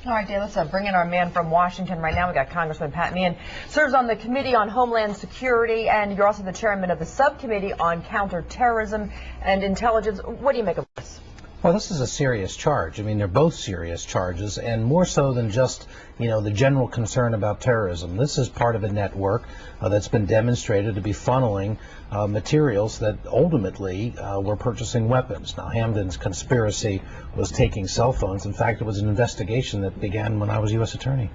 All right, Dave, let's bring in our man from Washington right now. We got Congressman Pat Meehan, serves on the Committee on Homeland Security, and you're also the chairman of the Subcommittee on Counterterrorism and Intelligence. What do you make of this? Well, this is a serious charge. I mean, they're both serious charges, and more so than just, the general concern about terrorism. This is part of a network that's been demonstrated to be funneling materials that ultimately were purchasing weapons. Now, Hamdan's conspiracy was taking cell phones. In fact, it was an investigation that began when I was U.S. Attorney.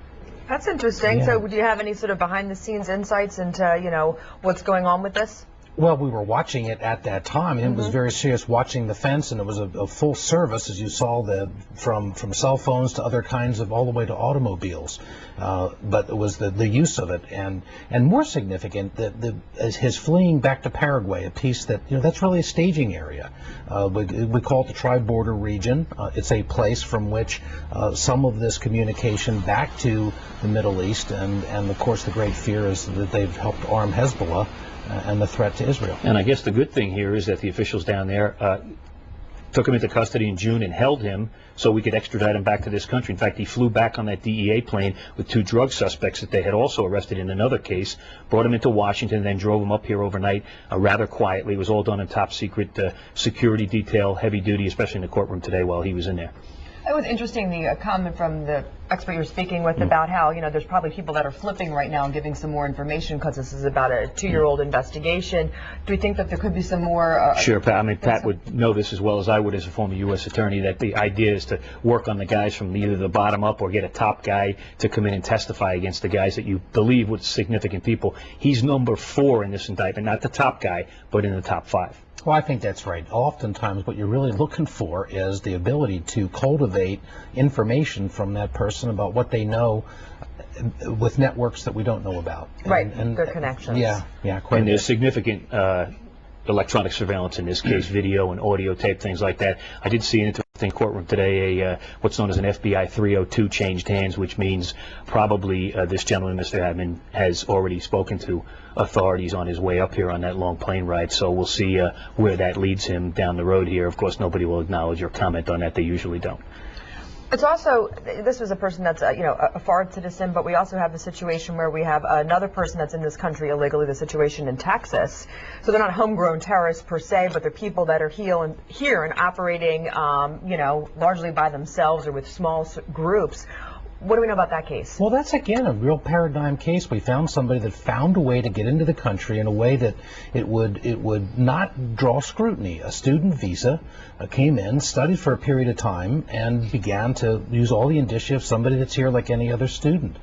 That's interesting. Yeah. So do you have any sort of behind-the-scenes insights into, what's going on with this? Well, we were watching it at that time, and it was very serious, watching the fence, and it was a full service, as you saw, from cell phones to other kinds of, all the way to automobiles. But it was the use of it, and more significant, his fleeing back to Paraguay, a piece that, that's really a staging area. We call it the tri-border region. It's a place from which some of this communication back to the Middle East, and of course the great fear is that they've helped arm Hezbollah and the threat to Israel. And I guess the good thing here is that the officials down there took him into custody in June and held him so we could extradite him back to this country. In fact, he flew back on that DEA plane with 2 drug suspects that they had also arrested in another case, brought him into Washington, and then drove him up here overnight rather quietly. It was all done in top secret security detail, heavy duty, especially in the courtroom today while he was in there. It was interesting, the comment from the expert you're speaking with about how, there's probably people that are flipping right now and giving some more information because this is about a 2-year-old investigation. Do you think that there could be some more? Sure, Pat. I mean, Pat would know this as well as I would as a former U.S. attorney, that the idea is to work on the guys from either the bottom up or get a top guy to come in and testify against the guys that you believe were significant people. He's number 4 in this indictment, not the top guy, but in the top 5. Well, I think that's right. Oftentimes what you're really looking for is the ability to cultivate information from that person about what they know with networks that we don't know about. Right, and their connections. Yeah, quite. And there's significant electronic surveillance in this case, video and audio tape, things like that. I did see an interesting courtroom today, what's known as an FBI 302 changed hands, which means probably this gentleman, Mr. Hamdan, has already spoken to authorities on his way up here on that long plane ride. So we'll see where that leads him down the road here. Of course, nobody will acknowledge or comment on that. They usually don't. It's also, this was a person that's, a foreign citizen, but we also have the situation where we have another person that's in this country illegally, the situation in Texas. So they're not homegrown terrorists per se, but they're people that are here and operating, largely by themselves or with small groups. What do we know about that case? Well, that's, again, a real paradigm case. We found somebody that found a way to get into the country in a way that it would not draw scrutiny. A student visa, came in, studied for a period of time, and began to use all the indicia of somebody that's here like any other student.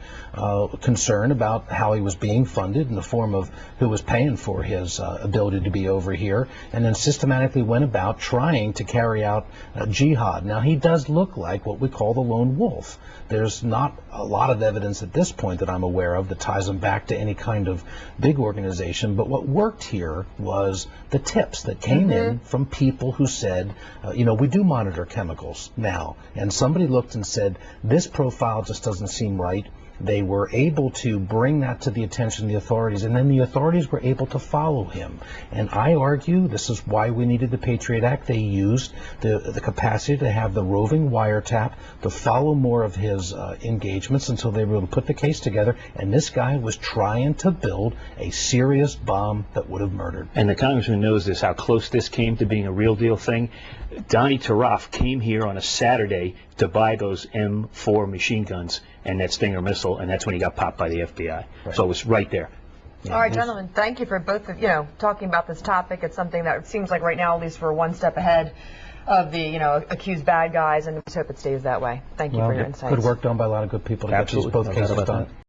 Concern about how he was being funded in the form of who was paying for his ability to be over here, and then systematically went about trying to carry out jihad. Now, he does look like what we call the lone wolf. There's not a lot of evidence at this point that I'm aware of that ties him back to any kind of big organization, but what worked here was the tips that came in from people who said, we do monitor chemicals now, and somebody looked and said, this profile just doesn't seem right. They were able to bring that to the attention of the authorities, and then the authorities were able to follow him. And I argue this is why we needed the Patriot Act. They used the capacity to have the roving wiretap to follow more of his engagements until they were able to put the case together, and this guy was trying to build a serious bomb that would have murdered. And the congressman knows this, how close this came to being a real deal thing. Donnie Taraf came here on a Saturday to buy those M4 machine guns and that Stinger missile, and that's when he got popped by the FBI. Right. So it was right there. Yeah. All right, gentlemen, thank you for both of talking about this topic. It's something that it seems like right now, at least we're one step ahead of the accused bad guys, and we hope it stays that way. Thank you for your insights. Good work done by a lot of good people to get these both cases done.